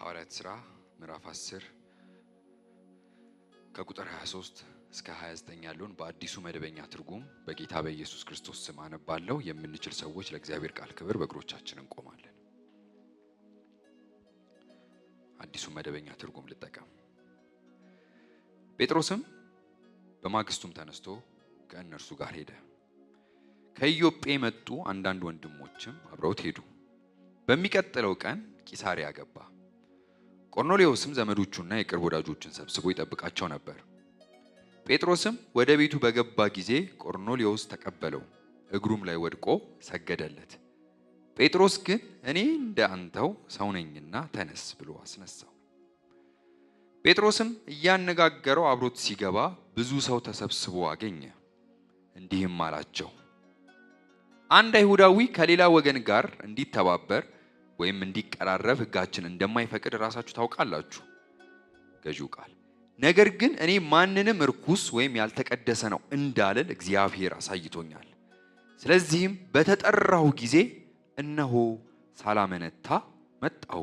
ሐዋርያት ሥራ ምዕራፍ 10 ከቁጥር 23 እስከ 29 ያለውን በአዲሱ መደበኛ ትርጉም በጌታ በኢየሱስ ክርስቶስ ስም አነባለሁ። የምንችል ሰዎች ለእግዚአብሔር ቃል ክብር በእግሮቻችን እንቆማለን። አዲሱ መደበኛ ትርጉም ልጠቀም። ጴጥሮስም በማግስቱም ተነስቶ ከእነርሱ ጋር ሄደ። ከኢዮጴ መጡ አንዳንድ ወንድሞችም አብረውት ሄዱ። በሚቀጥለው ቀን ቂሳርያ ገባ። ቆርኔሌዎስም ዘመዶቹና የቅርብ ወዳጆቹን ሰብስቦ ይጠብቃቸው ነበር። ጴጥሮስም ወደ ቤቱ በገባ ጊዜ ቆርኔሌዎስ ተቀበለው፣ እግሩም ላይ ወድቆ ሰገደለት። ጴጥሮስ ግን እኔ እንደ አንተው ሰው ነኝና ተነስ ብሎ አስነሳው። ጴጥሮስም እያነጋገረው አብሮት ሲገባ ብዙ ሰው ተሰብስቦ አገኘ። እንዲህም አላቸው፣ አንድ አይሁዳዊ ከሌላ ወገን ጋር እንዲተባበር ወይም እንዲቀራረብ ሕጋችን እንደማይፈቅድ ራሳችሁ ታውቃላችሁ። ገዢው ቃል ነገር ግን እኔ ማንንም እርኩስ ወይም ያልተቀደሰ ነው እንዳልል እግዚአብሔር አሳይቶኛል። ስለዚህም በተጠራሁ ጊዜ እነሆ ሳላመነታ መጣሁ።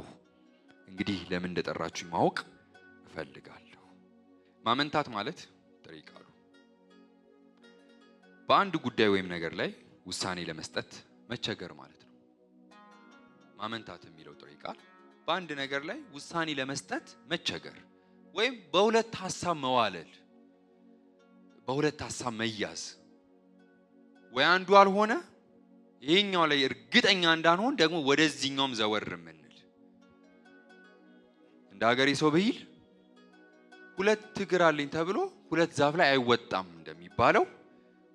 እንግዲህ ለምን እንደጠራችሁ ማወቅ እፈልጋለሁ። ማመንታት ማለት ጥሬ ቃሉ በአንድ ጉዳይ ወይም ነገር ላይ ውሳኔ ለመስጠት መቸገር ማለት ነው። ማመንታት የሚለው ጥሬ ቃል በአንድ ነገር ላይ ውሳኔ ለመስጠት መቸገር ወይም በሁለት ሐሳብ መዋለል፣ በሁለት ሐሳብ መያዝ፣ ወይ አንዱ አልሆነ ይሄኛው ላይ እርግጠኛ እንዳንሆን ደግሞ ወደዚህኛውም ዘወር ምንል። እንደ ሀገሬ ሰው ብሂል ሁለት እግር አለኝ ተብሎ ሁለት ዛፍ ላይ አይወጣም እንደሚባለው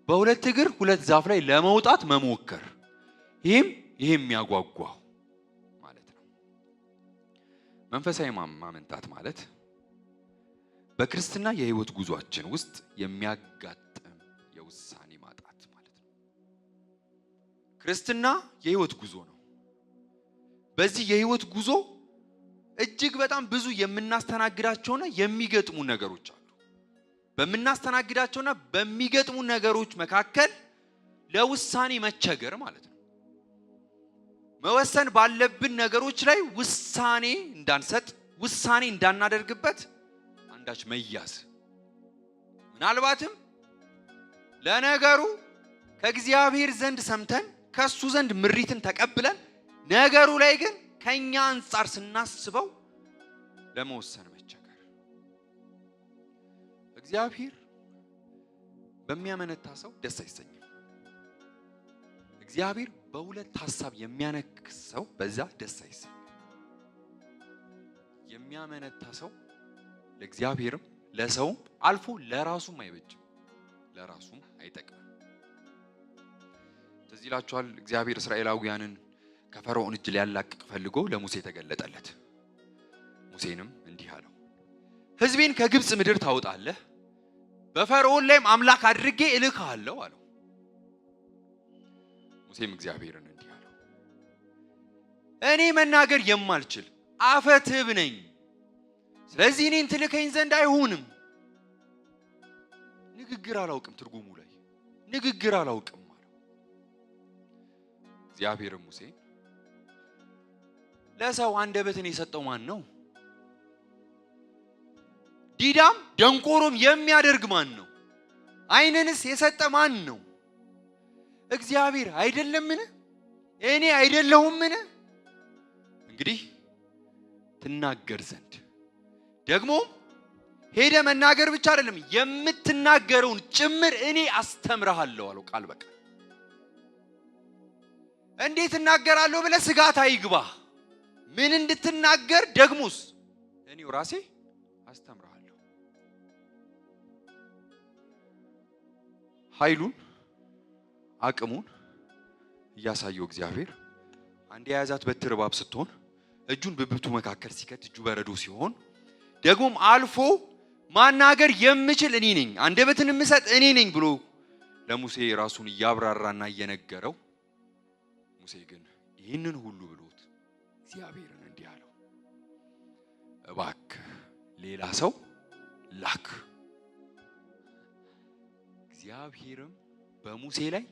በሁለት እግር ሁለት ዛፍ ላይ ለመውጣት መሞከር፣ ይሄም የሚያጓጓው ማለት ነው። መንፈሳዊ ማመንታት ማለት በክርስትና የህይወት ጉዟችን ውስጥ የሚያጋጥም የውሳኔ ማጣት ማለት ነው። ክርስትና የህይወት ጉዞ ነው። በዚህ የህይወት ጉዞ እጅግ በጣም ብዙ የምናስተናግዳቸውና የሚገጥሙ ነገሮች አሉ። በምናስተናግዳቸውና በሚገጥሙ ነገሮች መካከል ለውሳኔ መቸገር ማለት ነው። መወሰን ባለብን ነገሮች ላይ ውሳኔ እንዳንሰጥ፣ ውሳኔ እንዳናደርግበት አንዳች መያዝ፣ ምናልባትም ለነገሩ ከእግዚአብሔር ዘንድ ሰምተን ከሱ ዘንድ ምሪትን ተቀብለን ነገሩ ላይ ግን ከኛ አንፃር ስናስበው ለመወሰን መቸገር። እግዚአብሔር በሚያመነታ ሰው ደስ አይሰኝም። እግዚአብሔር በሁለት ሐሳብ የሚያነክስ ሰው በዛ ደስ አይሰኝም። የሚያመነታ ሰው ለእግዚአብሔርም ለሰውም አልፎ ለራሱም አይበጅም፣ ለራሱም አይጠቅምም። ትዝ ይላችኋል እግዚአብሔር እስራኤላውያንን ከፈርዖን እጅ ሊያላቅቅ ፈልጎ ለሙሴ ተገለጠለት። ሙሴንም እንዲህ አለው፣ ሕዝቤን ከግብፅ ምድር ታወጣለህ፣ በፈርዖን ላይም አምላክ አድርጌ እልክሃለሁ አለው። ሙሴም እግዚአብሔርን እንዲህ አለው፣ እኔ መናገር የማልችል አፈ ትብ ነኝ፣ ስለዚህ እኔን ትልከኝ ዘንድ አይሆንም። ንግግር አላውቅም፣ ትርጉሙ ላይ ንግግር አላውቅም አለው። እግዚአብሔርም ሙሴ ለሰው አንደበትን የሰጠው ማን ነው? ዲዳም ደንቆሮም የሚያደርግ ማን ነው? ዓይንንስ የሰጠ ማን ነው? እግዚአብሔር አይደለምን? እኔ አይደለሁምን? እንግዲህ ትናገር ዘንድ ደግሞ ሄደ መናገር ብቻ አይደለም የምትናገረውን ጭምር እኔ አስተምርሃለሁ አለው። ቃል በቃል እንዴት እናገራለሁ ብለህ ስጋት አይግባ። ምን እንድትናገር ደግሞስ እኔው ራሴ አስተምርሃለሁ። ኃይሉን አቅሙን እያሳየው እግዚአብሔር አንድ የያዛት በትር እባብ ስትሆን እጁን በብብቱ መካከል ሲከት እጁ በረዶ ሲሆን ደግሞም አልፎ ማናገር የምችል እኔ ነኝ፣ አንደበትን የምሰጥ እኔ ነኝ ብሎ ለሙሴ ራሱን እያብራራና እየነገረው፣ ሙሴ ግን ይህንን ሁሉ ብሎት እግዚአብሔርን እንዲህ አለው፣ እባክህ ሌላ ሰው ላክ። እግዚአብሔርም በሙሴ ላይ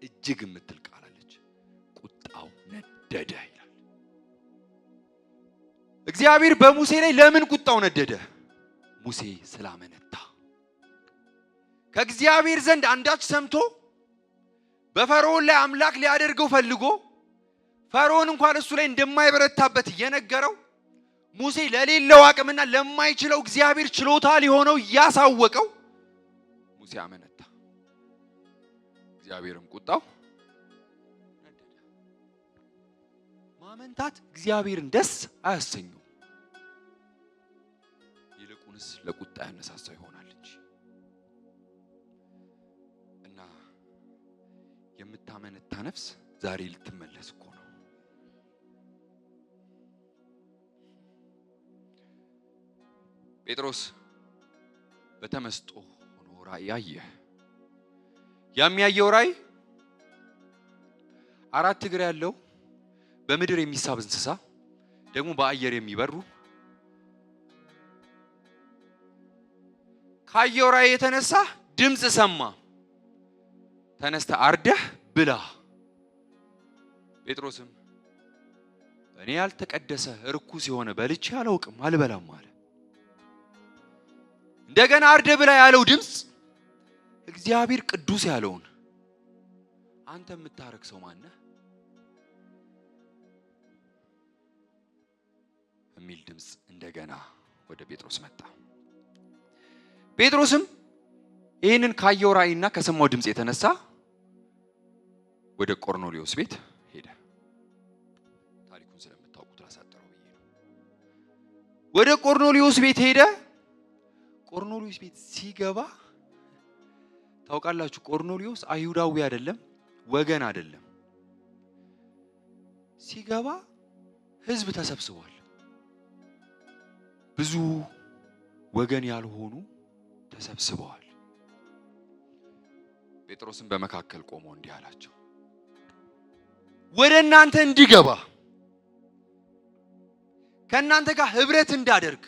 እጅግ የምትል ቃል አለች፣ ቁጣው ነደደ ይላል። እግዚአብሔር በሙሴ ላይ ለምን ቁጣው ነደደ? ሙሴ ስላመነታ። ከእግዚአብሔር ዘንድ አንዳች ሰምቶ በፈርዖን ላይ አምላክ ሊያደርገው ፈልጎ ፈርዖን እንኳን እሱ ላይ እንደማይበረታበት እየነገረው ሙሴ ለሌለው አቅምና ለማይችለው እግዚአብሔር ችሎታ ሊሆነው ያሳወቀው ሙሴ አመነታ። እግዚአብሔርም ቁጣው ነደደ። ማመንታት እግዚአብሔርን ደስ አያሰኘው፣ ይልቁንስ ለቁጣ ያነሳሳው ይሆናል እንጂ። እና የምታመነታ ነፍስ ዛሬ ልትመለስ እኮ ነው። ጴጥሮስ በተመስጦ ሆኖ ራእይ አየ። የሚያየው ራእይ 4 እግር ያለው በምድር የሚሳብ እንስሳ ደግሞ በአየር የሚበሩ ካየው ራእይ የተነሳ ድምጽ ሰማ፣ ተነስተ አርደህ ብላ። ጴጥሮስም እኔ ያልተቀደሰ ርኩስ የሆነ በልቼ አላውቅም አልበላም አለ። እንደገና አርደህ ብላ ያለው ድምጽ እግዚአብሔር ቅዱስ ያለውን አንተ የምታረክ ሰው ማን ነህ የሚል ድምጽ እንደገና ወደ ጴጥሮስ መጣ። ጴጥሮስም ይህንን ካየው ራእይና ከሰማው ድምጽ የተነሳ ወደ ቆርኔሌዎስ ቤት ሄደ። ታሪኩን ስለምታውቁት አሳጠረው ብዬ ነው። ወደ ቆርኔሌዎስ ቤት ሄደ። ቆርኔሌዎስ ቤት ሲገባ ታውቃላችሁ፣ ቆርኔሌዎስ አይሁዳዊ አይደለም፣ ወገን አይደለም። ሲገባ ህዝብ ተሰብስቧል። ብዙ ወገን ያልሆኑ ተሰብስበዋል። ጴጥሮስም በመካከል ቆሞ እንዲህ አላቸው፣ ወደ እናንተ እንዲገባ ከእናንተ ጋር ህብረት እንዳደርግ፣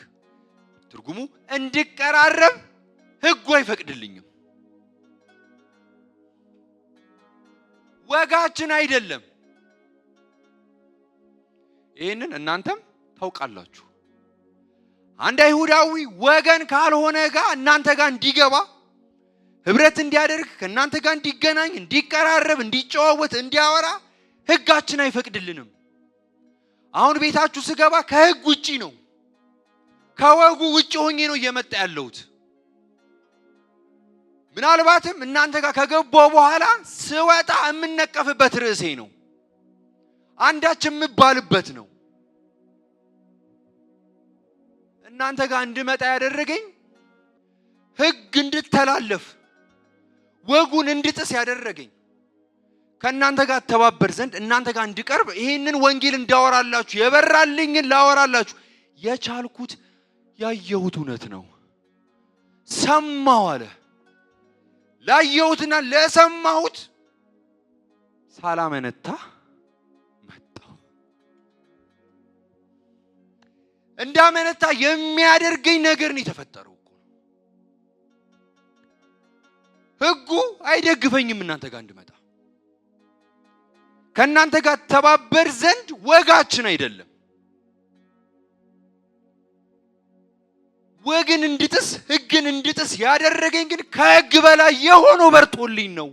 ትርጉሙ እንድቀራረብ ህጉ አይፈቅድልኝም። ወጋችን አይደለም። ይሄንን እናንተም ታውቃላችሁ። አንድ አይሁዳዊ ወገን ካልሆነ ጋር እናንተ ጋር እንዲገባ ህብረት እንዲያደርግ ከእናንተ ጋር እንዲገናኝ፣ እንዲቀራረብ፣ እንዲጨዋወት፣ እንዲያወራ ህጋችን አይፈቅድልንም። አሁን ቤታችሁ ስገባ ከህግ ውጪ ነው፣ ከወጉ ውጪ ሆኜ ነው እየመጣ ያለሁት። ምናልባትም እናንተ ጋር ከገባው በኋላ ስወጣ የምነቀፍበት ርዕሴ ነው፣ አንዳች የምባልበት ነው። እናንተ ጋር እንድመጣ ያደረገኝ ህግ እንድተላለፍ ወጉን እንድጥስ ያደረገኝ ከእናንተ ጋር ተባበር ዘንድ እናንተ ጋር እንድቀርብ ይሄንን ወንጌል እንዳወራላችሁ የበራልኝን ላወራላችሁ የቻልኩት ያየሁት እውነት ነው። ሰማሁ አለ። ላየሁትና ለሰማሁት ሳላመነታ መጣሁ። እንዳመነታ የሚያደርገኝ ነገር ነው የተፈጠረው እኮ። ህጉ አይደግፈኝም እናንተ ጋር እንድመጣ። ከእናንተ ጋር ተባበር ዘንድ ወጋችን አይደለም። ወግን እንድጥስ ህግን እንድጥስ ያደረገኝ ግን ከህግ በላይ የሆነው በርቶልኝ ነው።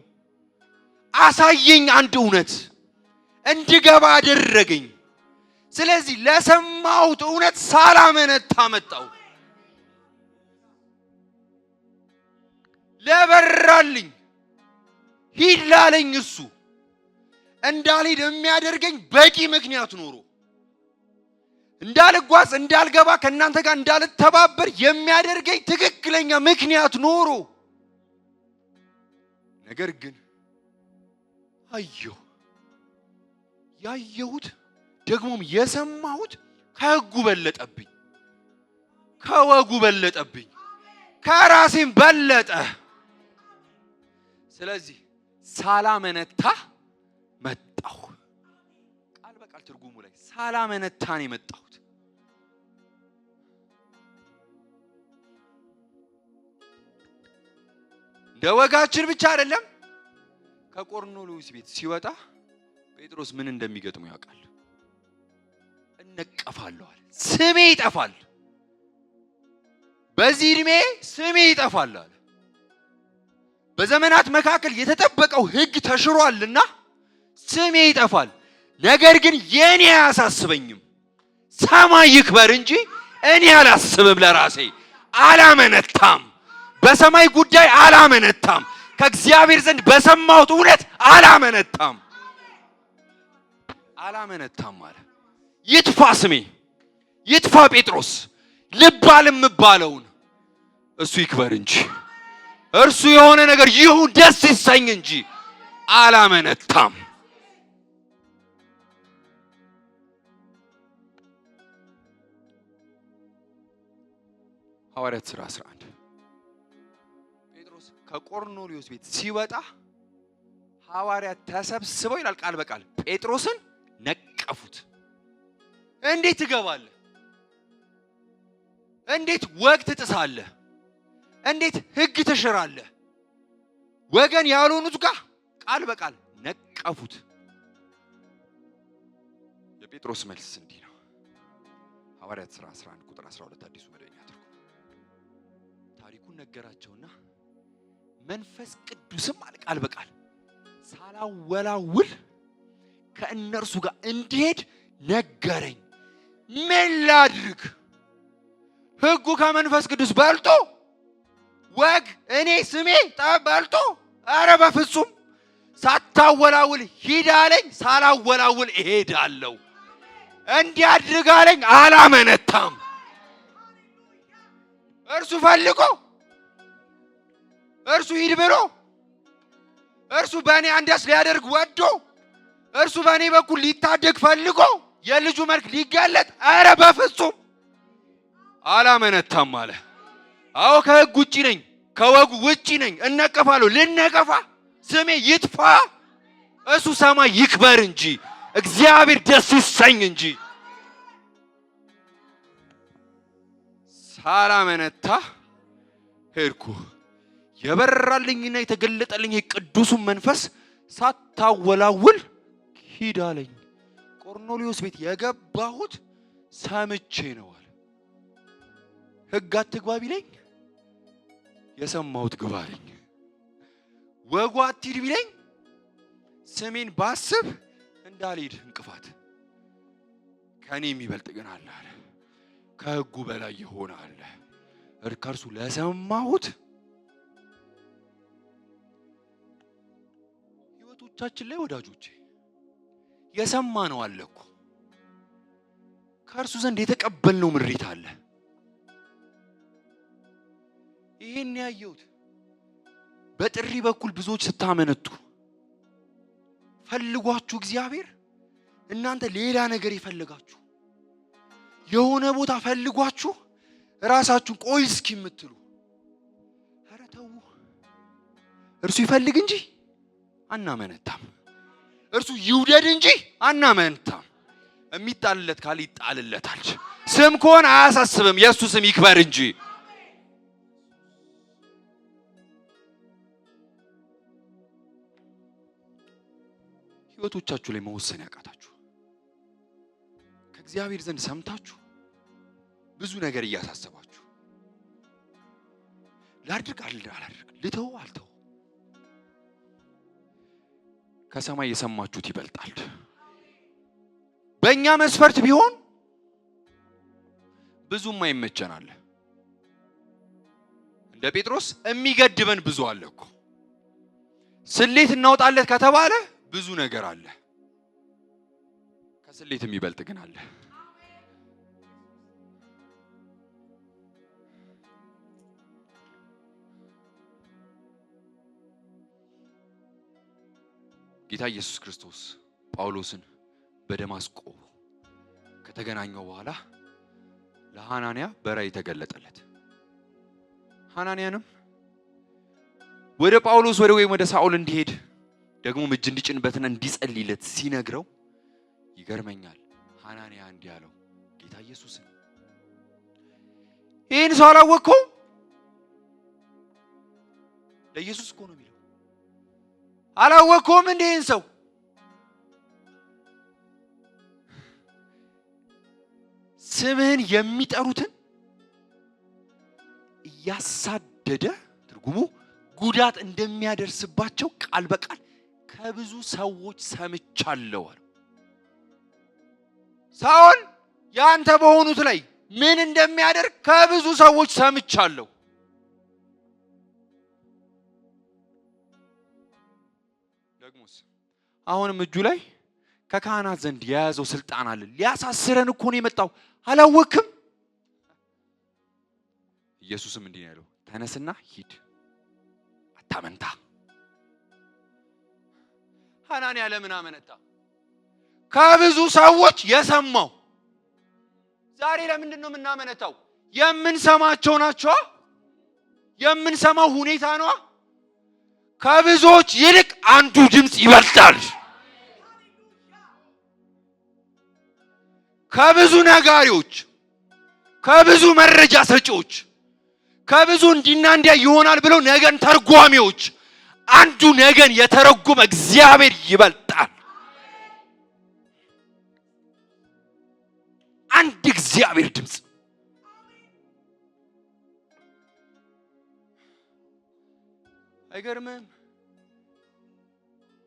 አሳየኝ፣ አንድ እውነት እንድገባ አደረገኝ። ስለዚህ ለሰማሁት እውነት ሳላመነታ መጣሁ። ለበራልኝ ሂድ ላለኝ እሱ እንዳልሄድ የሚያደርገኝ በቂ ምክንያት ኖሮ እንዳልጓዝ እንዳልገባ ከእናንተ ጋር እንዳልተባበር የሚያደርገኝ ትክክለኛ ምክንያት ኖሮ፣ ነገር ግን ያየሁት ደግሞም የሰማሁት ከህጉ በለጠብኝ፣ ከወጉ በለጠብኝ፣ ከራሴም በለጠ። ስለዚህ ሳላመነታ መጣሁ። ቃል በቃል ትርጉሙ ላይ ሳላመነታ ነው የመጣሁት። እንደ ወጋችን ብቻ አይደለም። ከቆርኔሌዎስ ቤት ሲወጣ ጴጥሮስ ምን እንደሚገጥመው ያውቃል። እነቀፋለሁ አለ። ስሜ ይጠፋል፣ በዚህ ዕድሜ ስሜ ይጠፋል አለ። በዘመናት መካከል የተጠበቀው ሕግ ተሽሯልና ስሜ ይጠፋል። ነገር ግን የኔ አያሳስበኝም። ሰማይ ይክበር እንጂ እኔ አላስብም። ለራሴ አላመነታም። በሰማይ ጉዳይ አላመነታም። ከእግዚአብሔር ዘንድ በሰማሁት እውነት አላመነታም አለ። ይጥፋ ስሜ፣ ይጥፋ ጴጥሮስ፣ ልባል የምባለውን እሱ ይክበር እንጂ እርሱ የሆነ ነገር ይሁን ደስ ይሰኝ እንጂ አላመነታም። ሐዋርያት ሥራ 11 ጴጥሮስ ከቆርኔሌዎስ ቤት ሲወጣ ሐዋርያት ተሰብስበው ይላል ቃል በቃል ጴጥሮስን ነቀፉት። እንዴት ትገባለህ? እንዴት ወግ ትጥሳለህ? እንዴት ሕግ ትሽራለህ? ወገን ያልሆኑት ጋር ቃል በቃል ነቀፉት። የጴጥሮስ መልስ እንዲህ ነው። ሐዋርያት ሥራ 11 ቁጥር 12 አዲሱ መደበኛ ትርጉም ታሪኩን ነገራቸውና መንፈስ ቅዱስም አለ ቃል በቃል ሳላወላውል ከእነርሱ ጋር እንዲሄድ ነገረኝ። ምን ላድርግ? ሕጉ ከመንፈስ ቅዱስ በልጦ ወግ እኔ ስሜ በልጦ? ኧረ በፍጹም ሳታወላውል ሂድ አለኝ፣ ሳላወላውል እሄዳለሁ። እንዲያድርግ አለኝ፣ አላመነታም። እርሱ ፈልጎ እርሱ ሂድ ብሎ እርሱ በእኔ አንዳች ሊያደርግ ወዶ እርሱ በእኔ በኩል ሊታደግ ፈልጎ የልጁ መልክ ሊገለጥ ኧረ በፍጹም አላመነታም አለ። አዎ ከሕግ ውጪ ነኝ፣ ከወጉ ውጪ ነኝ፣ እነቀፋለሁ። ልነቀፋ፣ ስሜ ይጥፋ፣ እሱ ሰማይ ይክበር እንጂ እግዚአብሔር ደስ ይሰኝ እንጂ ሳላመነታ ሄድኩ። የበራልኝና የተገለጠልኝ የቅዱሱን መንፈስ ሳታወላውል ሂድ አለኝ። ቆርኔሌዎስ ቤት የገባሁት ሰምቼ ነው አለ። ሕግ አትግባ ቢለኝ የሰማሁት ግባ አለኝ። ወጉ አትሂድ ቢለኝ ስሜን ባስብ እንዳልሄድ እንቅፋት ከኔ የሚበልጥ ግን አለ። ከሕጉ በላይ የሆነ አለ። ከእርሱ ለሰማሁት ሕይወቶቻችን ላይ ወዳጆቼ የሰማነው አለ እኮ ከእርሱ ዘንድ የተቀበልነው ምሪት አለ። ይሄን ያየሁት በጥሪ በኩል ብዙዎች ስታመነቱ ፈልጓችሁ እግዚአብሔር እናንተ ሌላ ነገር ይፈልጋችሁ የሆነ ቦታ ፈልጓችሁ ራሳችሁን ቆይ እስኪ የምትሉ ኧረ ተው፣ እርሱ ይፈልግ እንጂ አናመነታም። እርሱ ይውደድ እንጂ አናመነታም። የሚጣልለት ካለ ይጣልለታል። ስም ከሆነ አያሳስብም፣ የእሱ ስም ይክበር እንጂ። ሕይወቶቻችሁ ላይ መወሰን ያቃታችሁ ከእግዚአብሔር ዘንድ ሰምታችሁ ብዙ ነገር እያሳሰባችሁ ላድርግ አላድርግ፣ ልተው አልተው፣ ከሰማይ የሰማችሁት ይበልጣል። በእኛ መስፈርት ቢሆን ብዙም አይመቸናል። እንደ ጴጥሮስ የሚገድበን ብዙ አለ እኮ። ስሌት እናውጣለት ከተባለ ብዙ ነገር አለ። ከስሌት የሚበልጥ ግን አለ። ጌታ ኢየሱስ ክርስቶስ ጳውሎስን በደማስቆ ከተገናኘው በኋላ ለሐናንያ በራእይ ተገለጠለት። ሐናንያንም ወደ ጳውሎስ ወደ ሳኦል እንዲሄድ ደግሞ እጅ እንዲጭንበትና እንዲጸልይለት ሲነግረው ይገርመኛል። ሐናንያ እንዲህ አለው፣ ጌታ ኢየሱስን ይህን ሰው አላወቅከውም? ለኢየሱስ እኮ ነው የሚለው። አላወቅከውም እንዴ ይህን ሰው? ስምህን የሚጠሩትን እያሳደደ ትርጉሙ ጉዳት እንደሚያደርስባቸው ቃል በቃል ከብዙ ሰዎች ሰምቻለሁ አለ። ሳኦል ያንተ በሆኑት ላይ ምን እንደሚያደርግ ከብዙ ሰዎች ሰምቻለሁ። ደግሞስ አሁንም እጁ ላይ ከካህናት ዘንድ የያዘው ስልጣን አለ። ሊያሳስረን እኮ ነው የመጣው፣ አላወክም? ኢየሱስም እንዲህ ነው ያለው፣ ተነስና ሂድ፣ አታመንታ። ሐናንያ ለምን አመነታ? ከብዙ ሰዎች የሰማው። ዛሬ ለምንድን ነው የምናመነታው? የምንሰማቸው ናቸው፣ የምንሰማው ሁኔታ ነው። ከብዙዎች ይልቅ አንዱ ድምፅ ይበልጣል። ከብዙ ነጋሪዎች፣ ከብዙ መረጃ ሰጪዎች፣ ከብዙ እንዲና እንዲያ ይሆናል ብለው ነገን ተርጓሚዎች አንዱ ነገን የተረጎመ እግዚአብሔር ይበልጣል። አንድ እግዚአብሔር ድምፅ። አይገርምም?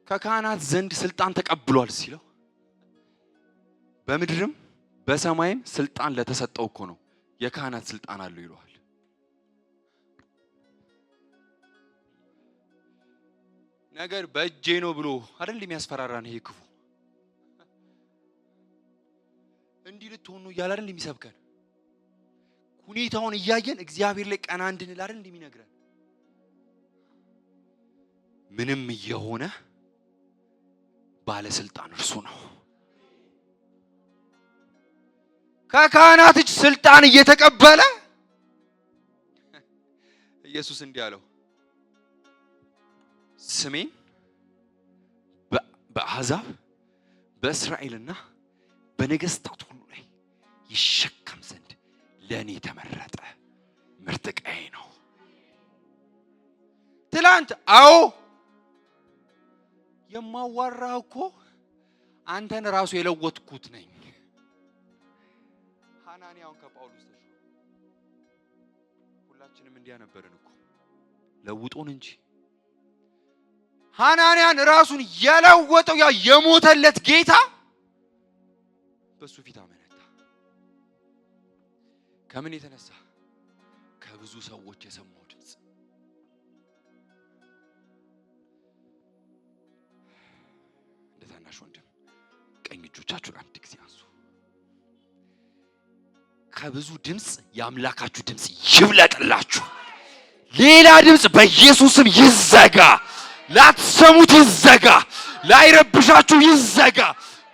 ከካህናት ዘንድ ስልጣን ተቀብሏል ሲለው በምድርም በሰማይም ስልጣን ለተሰጠው እኮ ነው የካህናት ስልጣን አለው ይለዋል። ነገር በእጄ ነው ብሎ አይደል የሚያስፈራራን ይሄ ክፉ። እንዲህ ልትሆኑ እያለ አይደል የሚሰብከን። ሁኔታውን እያየን እግዚአብሔር ላይ ቀና እንድንል አይደል እንደሚነግረን። ምንም እየሆነ ባለስልጣን እርሱ ነው። ከካህናት እጅ ስልጣን እየተቀበለ ኢየሱስ እንዲህ አለው፣ ስሜን በአሕዛብ በእስራኤልና በነገስታት ሁሉ ላይ ይሸከም ዘንድ ለእኔ የተመረጠ ምርጥ ዕቃዬ ነው። ትላንት አዎ የማዋራህ እኮ አንተን ራሱ የለወጥኩት ነኝ። ሐናንያውን ከጳውሎስ ተሾመ። ሁላችንም እንዲያ ነበርን እኮ ለውጦን እንጂ። ሐናንያን ራሱን የለወጠው ያ የሞተለት ጌታ በሱ ፊት አመነታ። ከምን የተነሳ? ከብዙ ሰዎች የሰማው ድምፅ። እንደ ታናሽ ወንድም ቀኝ እጆቻችሁን አንድ ጊዜ አንሱ። ከብዙ ድምፅ የአምላካችሁ ድምፅ ይብለጥላችሁ። ሌላ ድምፅ በኢየሱስም ይዘጋ። ላትሰሙት ይዘጋ። ላይረብሻችሁ ይዘጋ።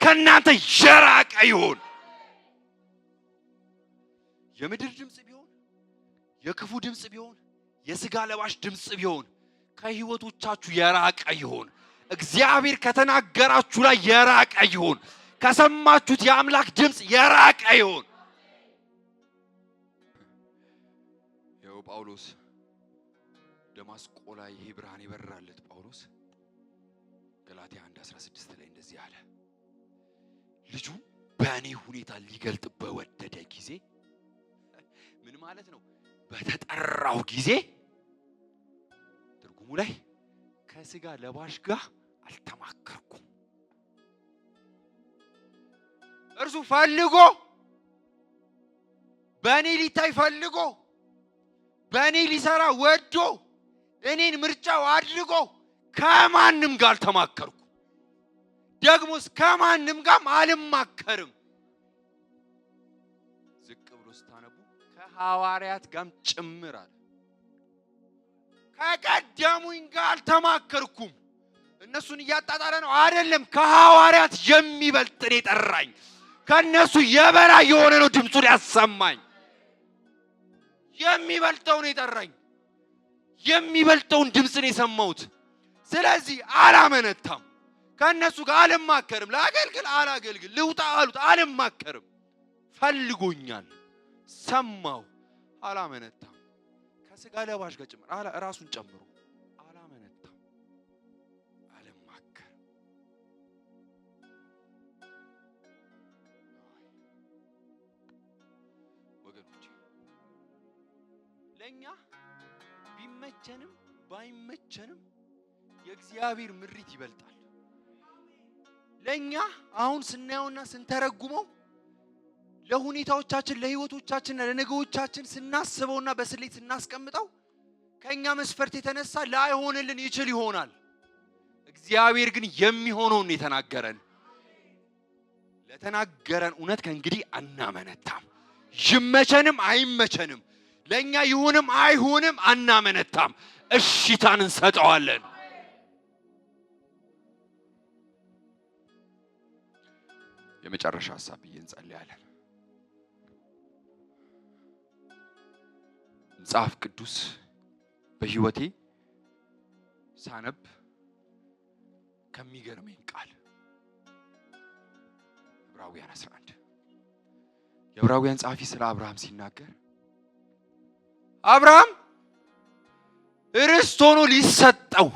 ከናንተ የራቀ ይሁን። የምድር ድምፅ ቢሆን፣ የክፉ ድምፅ ቢሆን፣ የሥጋ ለባሽ ድምፅ ቢሆን ከህይወቶቻችሁ የራቀ ይሁን። እግዚአብሔር ከተናገራችሁ ላይ የራቀ ይሁን። ከሰማችሁት የአምላክ ድምፅ የራቀ ይሁን። ያው ጳውሎስ ደማስቆ ላይ ይሄ ብርሃን ይበራለት ጳውሎስ ገላትያ 1:16 ላይ እንደዚህ አለ፣ ልጁ በእኔ ሁኔታ ሊገልጥ በወደደ ጊዜ። ምን ማለት ነው? በተጠራው ጊዜ። ትርጉሙ ላይ ከሥጋ ለባሽ ጋር አልተማከርኩም። እርሱ ፈልጎ በእኔ ሊታይ ፈልጎ በእኔ ሊሰራ ወዶ እኔን ምርጫው አድርጎ ከማንም ጋር አልተማከርኩም። ደግሞስ ከማንም ጋር አልማከርም። ዝቅ ብሎ ስታነቡ ከሐዋርያት ጋርም ጭምር አለ። ከቀደሙኝ ጋር አልተማከርኩም። እነሱን እያጣጣለ ነው አይደለም። ከሐዋርያት የሚበልጥ እኔ ጠራኝ። ከነሱ የበላይ የሆነ ነው ድምፁን ያሰማኝ። የሚበልጠው ነው የጠራኝ። የሚበልጠውን ድምፅ ነው የሰማሁት። ስለዚህ አላመነታም። ከነሱ ጋር አልማከርም። ላገልግል አላገልግል፣ ልውጣ አሉት አልማከርም። ፈልጎኛል፣ ሰማው፣ አላመነታም። ከሥጋ ለባሽ ጋር ጭምር ራሱን ጨምሮ አላመነታም፣ አልማከርም። ለኛ ቢመቸንም ባይመቸንም የእግዚአብሔር ምሪት ይበልጣል። ለኛ አሁን ስናየውና ስንተረጉመው ለሁኔታዎቻችን ለህይወቶቻችን ለነገዎቻችን ስናስበውና በስሌት ስናስቀምጠው ከኛ መስፈርት የተነሳ ላይሆንልን ይችል ይሆናል። እግዚአብሔር ግን የሚሆነውን የተናገረን ለተናገረን እውነት ከእንግዲህ አናመነታም። ይመቸንም አይመቸንም ለኛ ይሁንም አይሁንም አናመነታም። እሺታን እንሰጠዋለን። የመጨረሻ ሐሳብ እንጸልያለን። መጽሐፍ ቅዱስ በህይወቴ ሳነብ ከሚገርመኝ ቃል ዕብራውያን 11 የዕብራውያን ጸሐፊ ስለ አብርሃም ሲናገር አብርሃም ርስት ሆኖ ሊሰጠው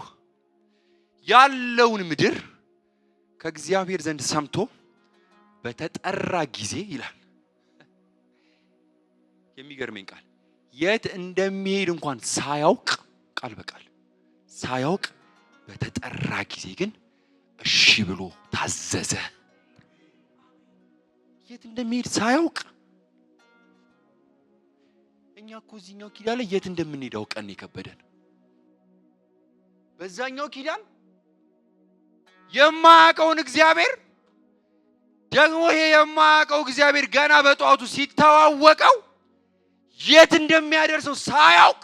ያለውን ምድር ከእግዚአብሔር ዘንድ ሰምቶ በተጠራ ጊዜ ይላል። የሚገርመኝ ቃል የት እንደሚሄድ እንኳን ሳያውቅ ቃል በቃል ሳያውቅ በተጠራ ጊዜ ግን እሺ ብሎ ታዘዘ። የት እንደሚሄድ ሳያውቅ እኛ እኮ እዚህኛው ኪዳን ላይ የት እንደምንሄድ አውቀን የከበደን። በዛኛው ኪዳን የማያውቀውን እግዚአብሔር ደግሞ ይሄ የማያውቀው እግዚአብሔር ገና በጧቱ ሲተዋወቀው የት እንደሚያደርሰው ሳያውቅ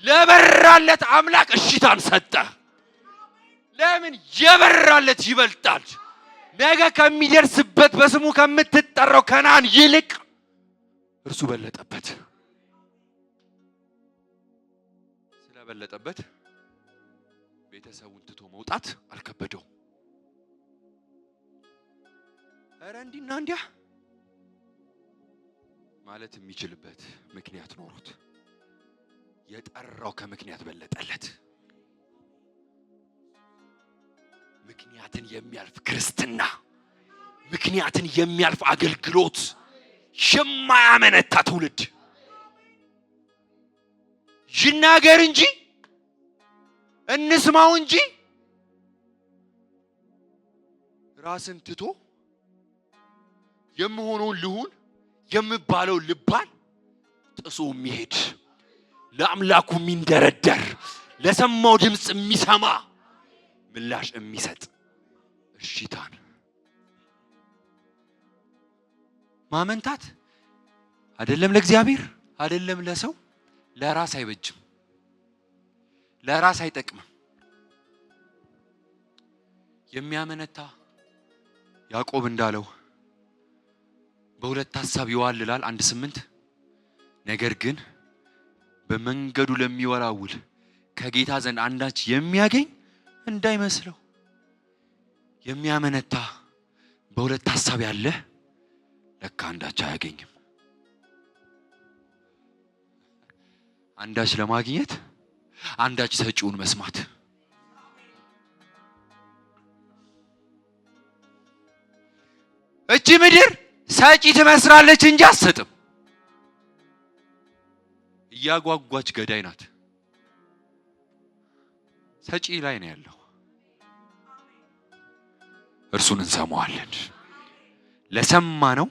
ለበራለት አምላክ እሺታን ሰጠ። ለምን? የበራለት ይበልጣል። ነገ ከሚደርስበት በስሙ ከምትጠራው ከነዓን ይልቅ እርሱ በለጠበት። ስለበለጠበት ቤተሰቡን ትቶ መውጣት አልከበደው። ኧረ እንዲና እንዲያ ማለት የሚችልበት ምክንያት ኖሮት የጠራው ከምክንያት በለጠለት። ምክንያትን የሚያልፍ ክርስትና፣ ምክንያትን የሚያልፍ አገልግሎት፣ የማያመነታ ትውልድ። ይናገር እንጂ እንስማው እንጂ ራስን ትቶ የምሆነውን ልሁን የምባለው ልባል ጥሶ የሚሄድ ለአምላኩ የሚንደረደር ለሰማው ድምጽ የሚሰማ ምላሽ የሚሰጥ እሺታን ማመንታት አይደለም ለእግዚአብሔር አይደለም ለሰው ለራስ አይበጅም፣ ለራስ አይጠቅምም። የሚያመነታ ያዕቆብ እንዳለው በሁለት ሐሳብ ይዋልላል 1:8 ነገር ግን በመንገዱ ለሚወላውል ከጌታ ዘንድ አንዳች የሚያገኝ እንዳይመስለው። የሚያመነታ በሁለት ሐሳብ ያለ ለካ አንዳች አያገኝም። አንዳች ለማግኘት አንዳች ሰጪውን መስማት። እቺ ምድር ሰጪ ትመስላለች እንጂ አትሰጥም። እያጓጓች ገዳይ ናት። ሰጪ ላይ ነው ያለው። እርሱን እንሰማዋለን። ለሰማነው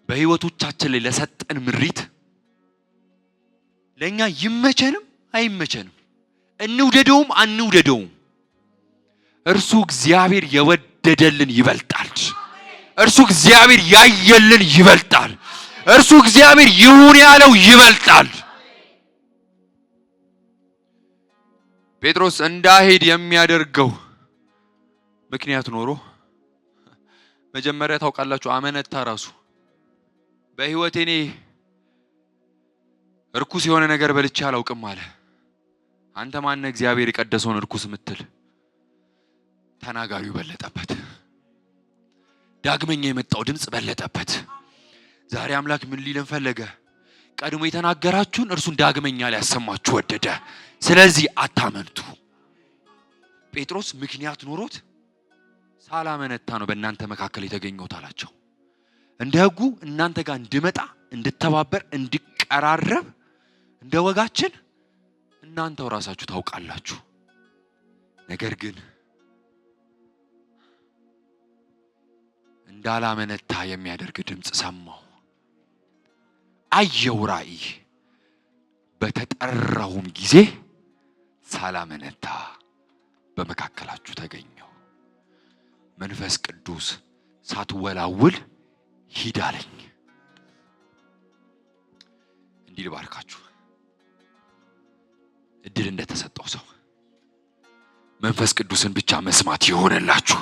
በህይወቶቻችን ላይ ለሰጠን ምሪት ለኛ ይመቸንም አይመቸንም እንውደደውም አንውደደውም እርሱ እግዚአብሔር የወደደልን ይበልጣል። እርሱ እግዚአብሔር ያየልን ይበልጣል። እርሱ እግዚአብሔር ይሁን ያለው ይበልጣል። ጴጥሮስ እንዳይሄድ የሚያደርገው ምክንያት ኖሮ መጀመሪያ ታውቃላችሁ አመነታ ራሱ በህይወቴ እኔ እርኩስ የሆነ ነገር በልቼ አላውቅም አለ። አንተ ማን እግዚአብሔር የቀደሰውን እርኩስ ምትል? ተናጋሪው በለጠበት። ዳግመኛ የመጣው ድምጽ በለጠበት። ዛሬ አምላክ ምን ሊለን ፈለገ? ቀድሞ የተናገራችሁን እርሱን ዳግመኛ ሊያሰማችሁ ወደደ። ስለዚህ አታመንቱ። ጴጥሮስ ምክንያት ኖሮት ሳላመነታ ነው በእናንተ መካከል የተገኘሁት አላቸው። እንደ ሕጉ እናንተ ጋር እንድመጣ እንድተባበር እንድቀራረብ እንደወጋችን እናንተው ራሳችሁ ታውቃላችሁ። ነገር ግን እንዳላመነታ የሚያደርግ ድምጽ ሰማሁ። አየሁ ራእይ በተጠራሁም ጊዜ ሳላመነታ በመካከላችሁ ተገኘሁ። መንፈስ ቅዱስ ሳትወላውል ሂድ አለኝ። እንዲህ ልባርካችሁ፣ እድል እንደተሰጠው ሰው መንፈስ ቅዱስን ብቻ መስማት ይሆንላችሁ።